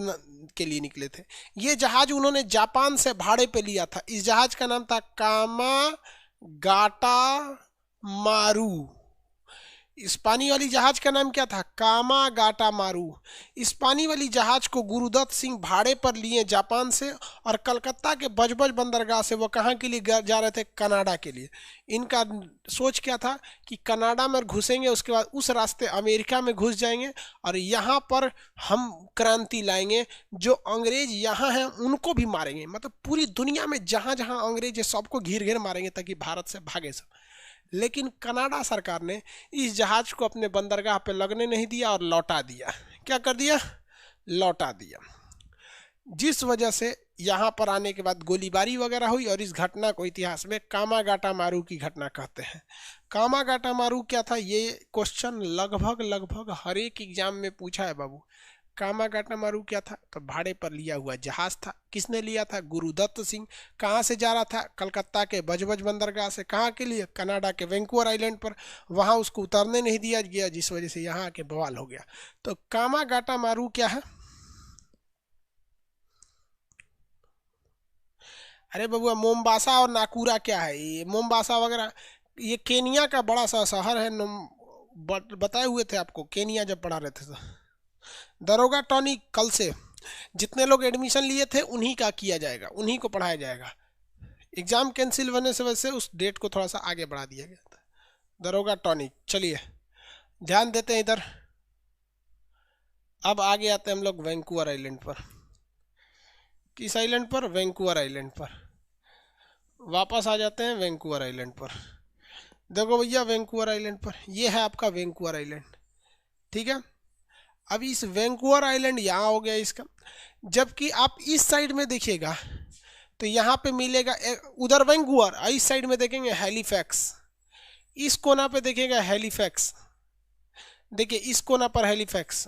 के लिए निकले थे। ये जहाज उन्होंने जापान से भाड़े पे लिया था। इस जहाज का नाम था कामागाटा मारू। इस पानी वाली जहाज का नाम क्या था? कामागाटा मारू। इस पानी वाली जहाज को गुरुदत्त सिंह भाड़े पर लिए जापान से, और कलकत्ता के बजबज बंदरगाह से वो कहाँ के लिए जा रहे थे? कनाडा के लिए। इनका सोच क्या था कि कनाडा में घुसेंगे, उसके बाद उस रास्ते अमेरिका में घुस जाएंगे और यहाँ पर हम क्रांति लाएंगे। जो अंग्रेज यहाँ हैं उनको भी मारेंगे, मतलब पूरी दुनिया में जहाँ जहाँ अंग्रेज है सबको घेर घेर मारेंगे ताकि भारत से भागे सब। लेकिन कनाडा सरकार ने इस जहाज को अपने बंदरगाह पे लगने नहीं दिया और लौटा दिया। क्या कर दिया? लौटा दिया। जिस वजह से यहाँ पर आने के बाद गोलीबारी वगैरह हुई, और इस घटना को इतिहास में कामागाटा मारू की घटना कहते हैं। कामागाटा मारू क्या था? ये क्वेश्चन लगभग लगभग हर एक एग्जाम में पूछा है बाबू। कामागाटा मारू क्या था? तो भाड़े पर लिया हुआ जहाज था। किसने लिया था? गुरुदत्त सिंह। कहाँ से जा रहा था? कलकत्ता के बजबज बंदरगाह से। कहाँ के लिए? कनाडा के वैंकूवर आइलैंड पर। वहाँ उसको उतरने नहीं दिया गया, जिस वजह से यहाँ आके बवाल हो गया। तो कामागाटा मारू क्या है? अरे बबुआ, मोम्बासा और नाकूरा क्या है? ये मोम्बासा वगैरह ये केनिया का बड़ा सा शहर है। बताए हुए थे आपको केनिया जब पढ़ा रहे थे तो। दरोगा टॉनी कल से जितने लोग एडमिशन लिए थे उन्हीं का किया जाएगा, उन्हीं को पढ़ाया जाएगा। एग्जाम कैंसिल होने से वजह से उस डेट को थोड़ा सा आगे बढ़ा दिया गया था। दरोगा टॉनी। चलिए ध्यान देते हैं इधर। अब आगे आते हैं हम लोग वैंकूवर आइलैंड पर। किस आइलैंड पर? वैंकूवर आइलैंड पर। वापस आ जाते हैं वैंकूवर आइलैंड पर। देखो भैया वैंकूवर आइलैंड पर ये है आपका वैंकूवर आइलैंड, ठीक है। अब इस वैंकूवर आइलैंड यहाँ हो गया इसका। जबकि आप इस साइड में देखिएगा तो यहाँ पे मिलेगा उधर वैंकूवर, इस साइड में देखेंगे हैलीफैक्स। इस कोना पे देखिएगा हैलीफैक्स। देखिए इस कोना पर हैलीफैक्स।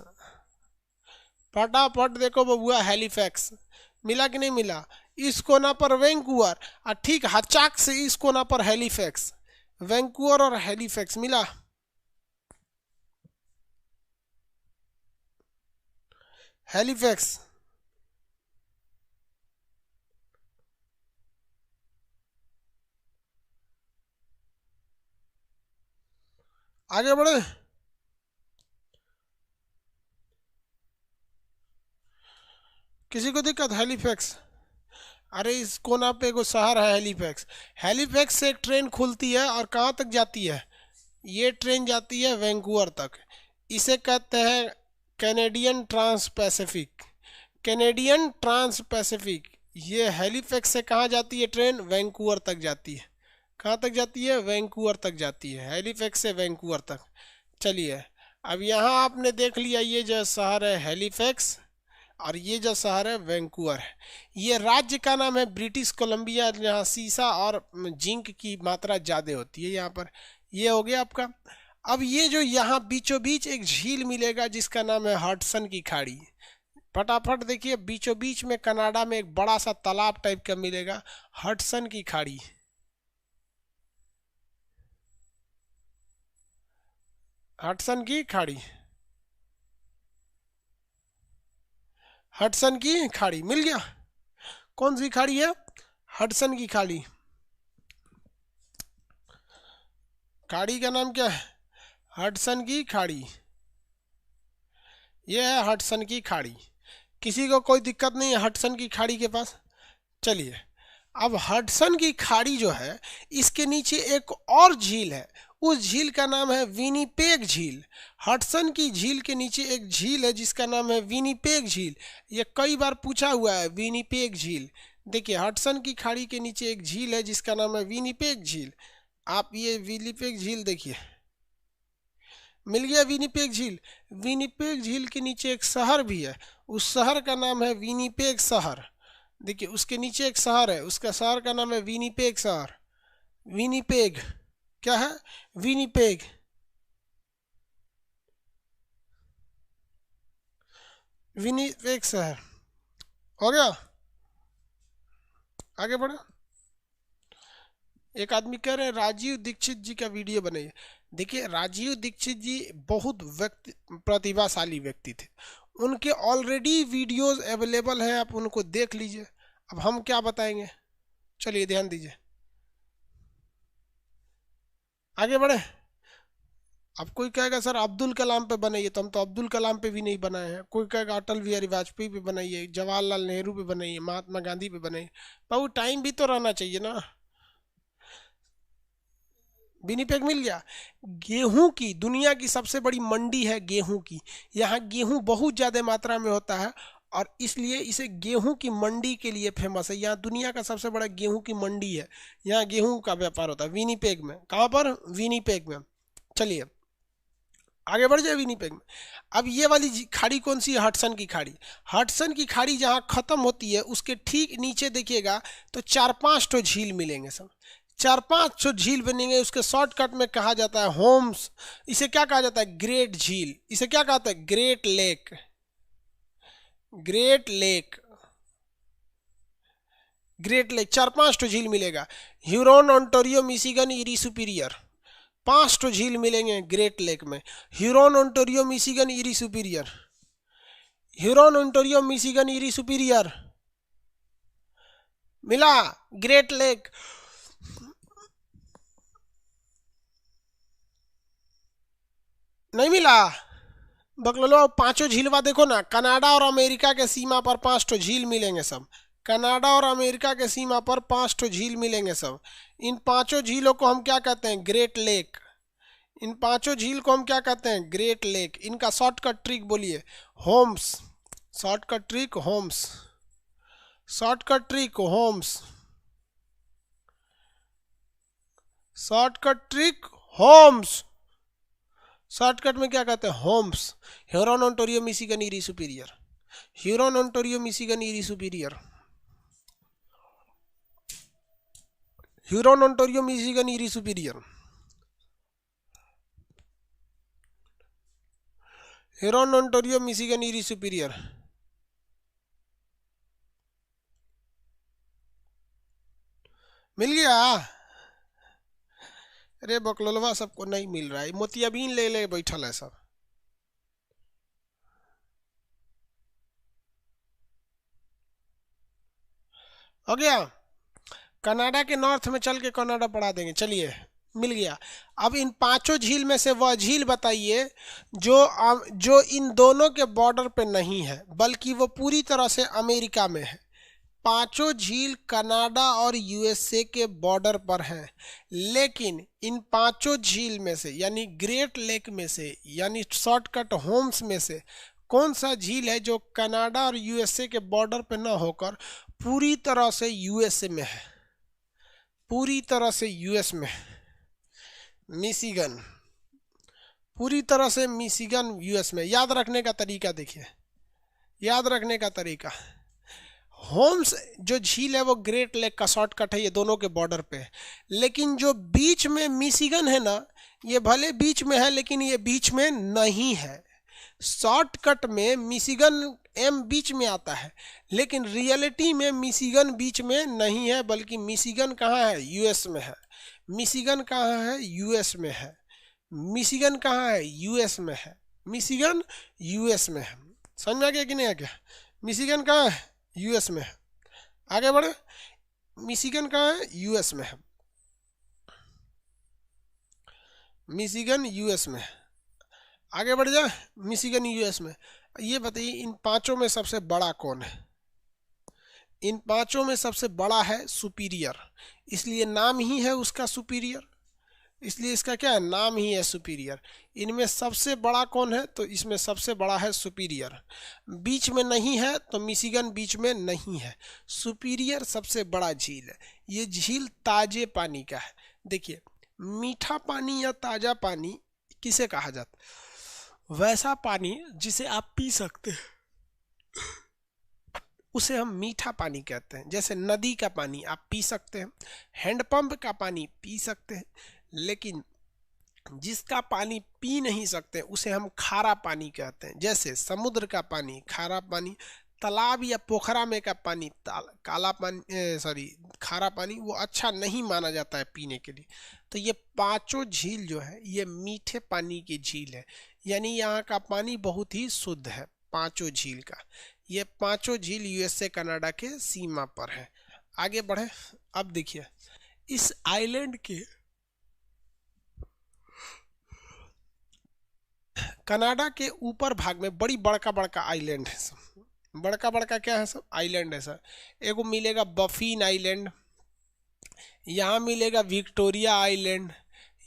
फटाफट देखो बबुआ हैलीफैक्स मिला कि नहीं मिला? इस कोना पर वैंकूवर और ठीक हचाक से इस कोना पर हैलीफैक्स। वैंकूवर और हैलीफैक्स मिला। हैलीफैक्स। आगे बढ़े। किसी को दिक्कत? हैलीफैक्स। अरे इस कोना पे एगो शहर है हैलीफैक्स। हैलीफैक्स से एक ट्रेन खुलती है और कहाँ तक जाती है? ये ट्रेन जाती है वैंकूवर तक। इसे कहते हैं Canadian trans Pacific. Canadian trans Pacific. ये हैलीफैक्स से कहाँ जाती है ट्रेन? वैंकूवर तक जाती है। कहाँ तक जाती है? वैंकूवर तक जाती है, हैलीफैक्स से वैंकूवर तक। चलिए अब यहाँ आपने देख लिया ये जो शहर है हैलीफैक्स, और ये जो शहर है वैंकूवर है। ये राज्य का नाम है ब्रिटिश कोलंबिया, जहाँ सीसा और जिंक की मात्रा ज़्यादा होती है यहाँ पर। ये हो गया आपका। अब ये जो यहाँ बीचों बीच एक झील मिलेगा जिसका नाम है हडसन की खाड़ी। फटाफट देखिए, बीचों बीच में कनाडा में एक बड़ा सा तालाब टाइप का मिलेगा, हडसन की खाड़ी। हडसन की खाड़ी, हडसन की खाड़ी मिल गया। कौन सी खाड़ी है? हडसन की खाड़ी। खाड़ी का नाम क्या है? हडसन की खाड़ी। यह है हडसन की खाड़ी। किसी को कोई दिक्कत नहीं है हडसन की खाड़ी के पास? चलिए, अब हडसन की खाड़ी जो है, इसके नीचे एक और झील है। उस झील का नाम है विनिपेग झील। हडसन की झील के नीचे एक झील है जिसका नाम है विनिपेग झील। ये कई बार पूछा हुआ है, विनिपेग झील। देखिए, हडसन की खाड़ी के नीचे एक झील है जिसका नाम है विनिपेग झील। आप ये विनिपेग झील देखिए, मिल गया विनिपेग झील। विनिपेग झील के नीचे एक शहर भी है, उस शहर का नाम है विनिपेग शहर। देखिए, उसके नीचे एक शहर है, उसका शहर का नाम है विनिपेग शहर। विनिपेग क्या है? विनिपेग। विनिपेग शहर हो गया। आगे बढ़े। एक आदमी कह रहे हैं राजीव दीक्षित जी का वीडियो बनाइए। देखिए, राजीव दीक्षित जी बहुत प्रतिभाशाली व्यक्ति थे। उनके ऑलरेडी वीडियोस अवेलेबल हैं, आप उनको देख लीजिए। अब हम क्या बताएंगे, चलिए ध्यान दीजिए। आगे बढ़े। अब कोई कहेगा सर अब्दुल कलाम पे बनाइए, तो हम तो अब्दुल कलाम पे भी नहीं बनाए हैं। कोई कहेगा अटल बिहारी वाजपेयी पे बनाइए, जवाहरलाल नेहरू पे बनाइए, महात्मा गांधी पे बनाइए। पर टाइम भी तो रहना चाहिए ना। विनिपेग मिल गया। गेहूं की दुनिया की सबसे बड़ी मंडी है गेहूं की। यहाँ गेहूं बहुत ज़्यादा मात्रा में होता है और इसलिए इसे गेहूं की मंडी के लिए फेमस है। यहाँ दुनिया का सबसे बड़ा गेहूं की मंडी है। यहाँ गेहूं का व्यापार होता है विनिपेग में। कहाँ पर? विनिपेग में। चलिए आगे बढ़ जाए विनिपेग में। अब ये वाली खाड़ी कौन सी है? हडसन की खाड़ी। हडसन की खाड़ी जहाँ खत्म होती है उसके ठीक नीचे देखिएगा तो 4-5 ठो झील मिलेंगे सब। 4-5 ठो झील बनेंगे। उसके शॉर्टकट में कहा जाता है होम्स। इसे क्या कहा जाता है? ग्रेट झील। इसे क्या कहते हैं? Great lake. Great lake, great lake. 4-5 ठो झील मिलेगा। Huron, Ontario, Michigan, Erie superior. 5 ठो झील मिलेंगे ग्रेट लेक में। Huron, Ontario, Michigan, Erie Superior. Huron, Ontario, Michigan, Erie superior मिला। Great lake. नहीं मिला बकलो। पांचों झीलवा देखो ना, कनाडा और अमेरिका के सीमा पर 5 ठो झील मिलेंगे सब। कनाडा और अमेरिका के सीमा पर 5 ठो झील मिलेंगे सब। इन 5 झीलों को हम क्या कहते हैं? Great lake. इन 5 झील को हम क्या कहते हैं? Great Lake. इनका शॉर्टकट ट्रिक बोलिए। Homes. Shortcut trick Homes. Shortcut trick Homes. Shortcut trick Homes. Shortcut में क्या कहते हैं? Homes. Huron, Ontario, Michigan, Erie Superior. Huron, Ontario, Michigan, Erie Superior. Huron, Ontario, Michigan, Erie Superior. Huron, Ontario, Michigan, Erie Superior. मिल गया। अरे बकलोलवा सबको नहीं मिल रहा है, मोतियाबिंद ले ले बैठल है सब। हो गया। कनाडा के नॉर्थ में चल के कनाडा पढ़ा देंगे। चलिए, मिल गया। अब इन 5 झील में से वह झील बताइए जो इन दोनों के बॉर्डर पे नहीं है बल्कि वो पूरी तरह से अमेरिका में है। 5 झील कनाडा और यूएसए के बॉर्डर पर हैं, लेकिन इन 5 झील में से यानी ग्रेट लेक में से यानी शॉर्टकट होम्स में से कौन सा झील है जो कनाडा और यूएसए के बॉर्डर पे न होकर पूरी तरह से यूएसए में है? पूरी तरह से यूएस में। मिशिगन। पूरी तरह से मिशिगन यूएस में। याद रखने का तरीका देखिए, याद रखने का तरीका, होम्स जो झील है वो ग्रेट लेक का शॉर्टकट है, ये दोनों के बॉर्डर पे है। लेकिन जो बीच में मिशिगन है ना, ये भले बीच में है लेकिन ये बीच में नहीं है। शॉर्टकट में मिशिगन एम बीच में आता है, लेकिन रियलिटी में मिशिगन बीच में नहीं है, बल्कि मिशिगन कहाँ है, यूएस में है। मिशिगन कहाँ है, यूएस में है। मिशिगन कहाँ है, यूएस में है। मिशिगन यूएस में है। समझ में आ गया कि नहीं आ गया? मिशिगन कहाँ है, यूएस में है। आगे बढ़े, मिशिगन कहाँ है, यूएस में है। मिशिगन यूएस में है। आगे बढ़ जाए, मिशिगन यूएस में। ये बताइए इन पांचों में सबसे बड़ा कौन है? इन पांचों में सबसे बड़ा है सुपीरियर, इसलिए नाम ही है उसका सुपीरियर, इसलिए इसका क्या है, नाम ही है सुपीरियर। इनमें सबसे बड़ा कौन है, तो इसमें सबसे बड़ा है सुपीरियर। बीच में नहीं है तो मिशिगन बीच में नहीं है। सुपीरियर सबसे बड़ा झील है। ये झील ताजे पानी का है। देखिए, मीठा पानी या ताजा पानी किसे कहा जाता है? वैसा पानी जिसे आप पी सकते हैं, उसे हम मीठा पानी कहते हैं। जैसे नदी का पानी आप पी सकते हैं, हैंडपंप का पानी पी सकते हैं, लेकिन जिसका पानी पी नहीं सकते उसे हम खारा पानी कहते हैं। जैसे समुद्र का पानी खारा पानी, तालाब या पोखरा में का पानी काला पानी, सॉरी खारा पानी, वो अच्छा नहीं माना जाता है पीने के लिए। तो ये पांचों झील जो है ये मीठे पानी की झील है, यानी यहाँ का पानी बहुत ही शुद्ध है पांचों झील का। ये पांचों झील यूएसए कनाडा के सीमा पर है। आगे बढ़े, अब देखिए इस आइलैंड के, कनाडा के ऊपर भाग में बड़ी बड़का बड़का आइलैंड है सब। बड़का बड़का क्या है सब, आइलैंड है सर। एगो मिलेगा बफिन आइलैंड, यहाँ मिलेगा विक्टोरिया आइलैंड,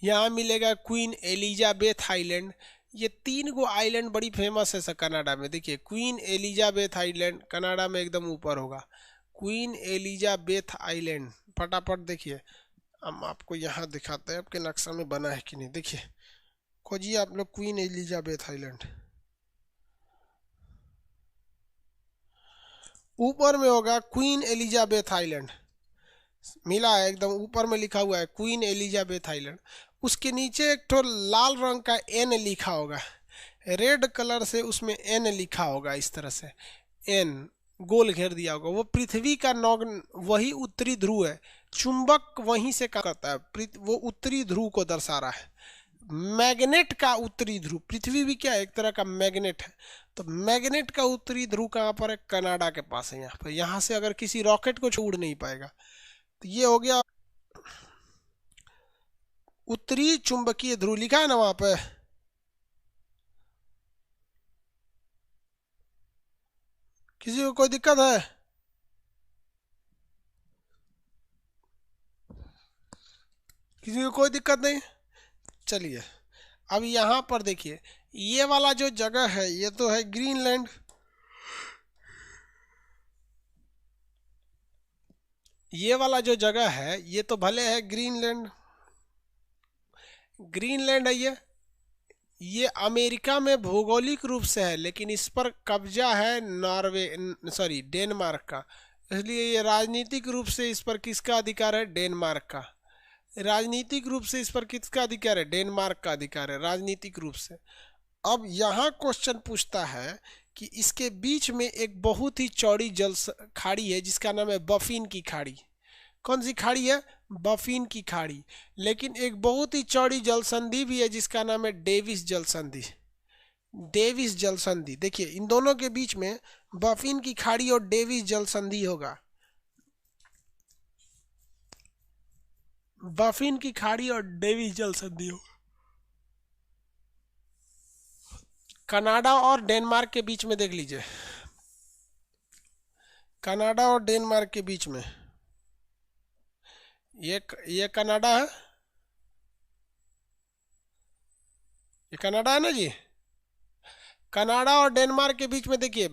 यहाँ मिलेगा क्वीन एलिजाबेथ आइलैंड। ये तीन गो आइलैंड बड़ी फेमस है सर कनाडा में। देखिए क्वीन एलिजाबेथ आइलैंड कनाडा में एकदम ऊपर होगा, क्वीन एलिजाबेथ आइलैंड। फटाफट देखिए, हम आपको यहाँ दिखाते हैं आपके नक्शा में बना है कि नहीं। देखिए खोजिए आप लोग क्वीन एलिजाबेथ आइलैंड, ऊपर में होगा क्वीन एलिजाबेथ आइलैंड, मिला है एकदम ऊपर में लिखा हुआ है क्वीन एलिजाबेथ आइलैंड। उसके नीचे एक तो लाल रंग का एन लिखा होगा, रेड कलर से उसमें एन लिखा होगा इस तरह से, एन गोल घेर दिया होगा। वो पृथ्वी का नॉग, वही उत्तरी ध्रुव है, चुंबक वहीं से काम करता है, वो उत्तरी ध्रुव को दर्शा रहा है। मैग्नेट का उत्तरी ध्रुव, पृथ्वी भी क्या है, एक तरह का मैग्नेट है। तो मैग्नेट का उत्तरी ध्रुव कहाँ पर है, कनाडा के पास है। यहाँ पर, यहाँ से अगर किसी रॉकेट को उड़ नहीं पाएगा। तो ये हो गया उत्तरी चुंबकीय ध्रुव, लिखा है ना वहां पे। किसी को कोई दिक्कत है? किसी को कोई दिक्कत नहीं? चलिए अब यहाँ पर देखिए, ये वाला जो जगह है ये तो है ग्रीनलैंड। ये वाला जो जगह है ये तो भले है ग्रीनलैंड, ग्रीनलैंड है ये अमेरिका में भौगोलिक रूप से है, लेकिन इस पर कब्जा है नॉर्वे, सॉरी डेनमार्क का। इसलिए ये राजनीतिक रूप से इस पर किसका अधिकार है, डेनमार्क का। राजनीतिक रूप से इस पर किसका अधिकार है, डेनमार्क का अधिकार है राजनीतिक रूप से। अब यहाँ क्वेश्चन पूछता है कि इसके बीच में एक बहुत ही चौड़ी जल खाड़ी है जिसका नाम है बफिन की खाड़ी। कौन सी खाड़ी है, बफिन की खाड़ी। लेकिन एक बहुत ही चौड़ी जल संधि भी है जिसका नाम है डेविस जल संधि। डेविस जल संधि, देखिए इन दोनों के बीच में बफिन की खाड़ी और डेविस जल संधि होगा। बफिन की खाड़ी और डेविस जल संधि होगा कनाडा और डेनमार्क के बीच में। देख लीजिए, कनाडा और डेनमार्क के बीच में ये कनाडा है, ये कनाडा है ना जी। कनाडा और डेनमार्क के बीच में देखिए,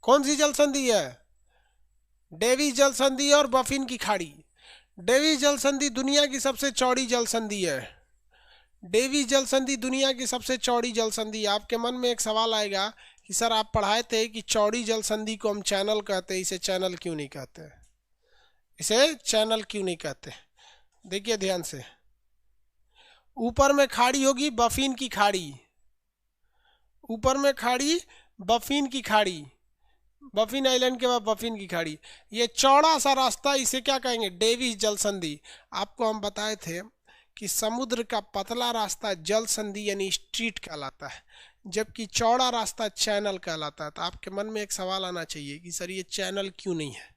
कौन सी जल संधि है? डेविस जल संधि और बफिन की खाड़ी। डेविस जल संधि दुनिया की सबसे चौड़ी जल संधि है। डेविस जल संधि दुनिया की सबसे चौड़ी जल संधि। आपके मन में एक सवाल आएगा कि सर आप पढ़ाए थे कि चौड़ी जल संधि को हम चैनल कहते हैं, इसे चैनल क्यों नहीं कहते? इसे चैनल क्यों नहीं कहते? देखिए ध्यान से, ऊपर में खाड़ी होगी बफिन की खाड़ी, ऊपर में खाड़ी बफिन की खाड़ी, बफिन आइलैंड के बाद बफिन की खाड़ी, ये चौड़ा सा रास्ता, इसे क्या कहेंगे? डेविस जल संधि। आपको हम बताए थे कि समुद्र का पतला रास्ता जल संधि यानी स्ट्रीट कहलाता है, जबकि चौड़ा रास्ता चैनल कहलाता है। तो आपके मन में एक सवाल आना चाहिए कि सर ये चैनल क्यों नहीं है?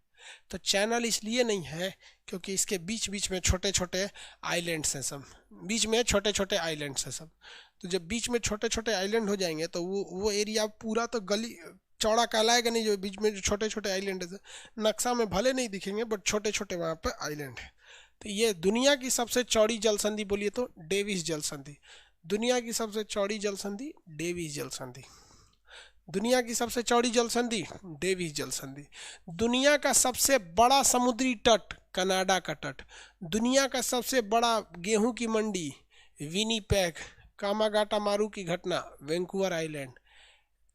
तो चैनल इसलिए नहीं है क्योंकि इसके बीच बीच में छोटे छोटे आइलैंड्स हैं सब, बीच में छोटे छोटे आइलैंड्स हैं सब। तो जब बीच में छोटे छोटे आइलैंड हो जाएंगे तो वो एरिया पूरा तो गली चौड़ा कहलाएगा नहीं, जो बीच में जो छोटे छोटे आइलैंड है नक्शा में भले नहीं दिखेंगे बट छोटे छोटे वहाँ पे आइलैंड है। तो ये दुनिया की सबसे चौड़ी जल संधि बोलिए तो डेविस जल संधि। दुनिया की सबसे चौड़ी जल संधि डेविस जल संधि। दुनिया की सबसे चौड़ी जल संधि डेविस जल संधि। दुनिया का सबसे बड़ा समुद्री तट कनाडा का तट। दुनिया का सबसे बड़ा गेहूं की मंडी विनीपेग। कामागाटा मारू की घटना वैंकूवर आइलैंड।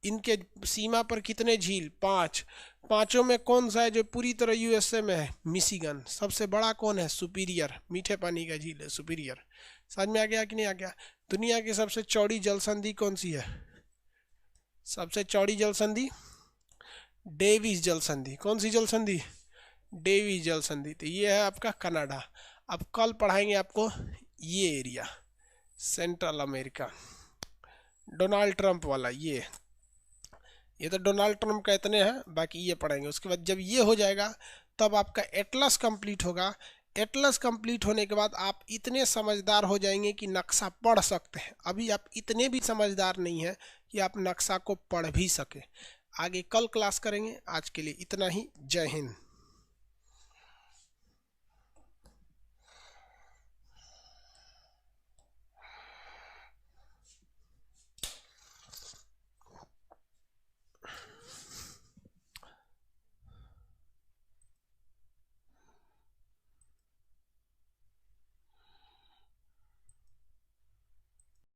इनके सीमा पर कितने झील? 5। पांचों में कौन सा है जो पूरी तरह यूएसए में है? मिशिगन। सबसे बड़ा कौन है? सुपीरियर, मीठे पानी का झील है सुपीरियर। समझ में आ गया कि नहीं आ गया? दुनिया की सबसे चौड़ी जल संधि कौन सी है? सबसे चौड़ी जल संधि डेविस जल संधि। कौन सी जल संधि? डेविस जल संधि। तो ये है आपका कनाडा। अब कल पढ़ाएंगे आपको ये area central America, Donald Trump वाला। ये तो डोनाल्ड ट्रंप का इतने हैं, बाकी ये पढ़ेंगे। उसके बाद जब ये हो जाएगा तब आपका एटलस कंप्लीट होगा। एटलस कंप्लीट होने के बाद आप इतने समझदार हो जाएंगे कि नक्शा पढ़ सकते हैं। अभी आप इतने भी समझदार नहीं हैं कि आप नक्शा को पढ़ भी सके। आगे कल क्लास करेंगे। आज के लिए इतना ही। जय हिंद।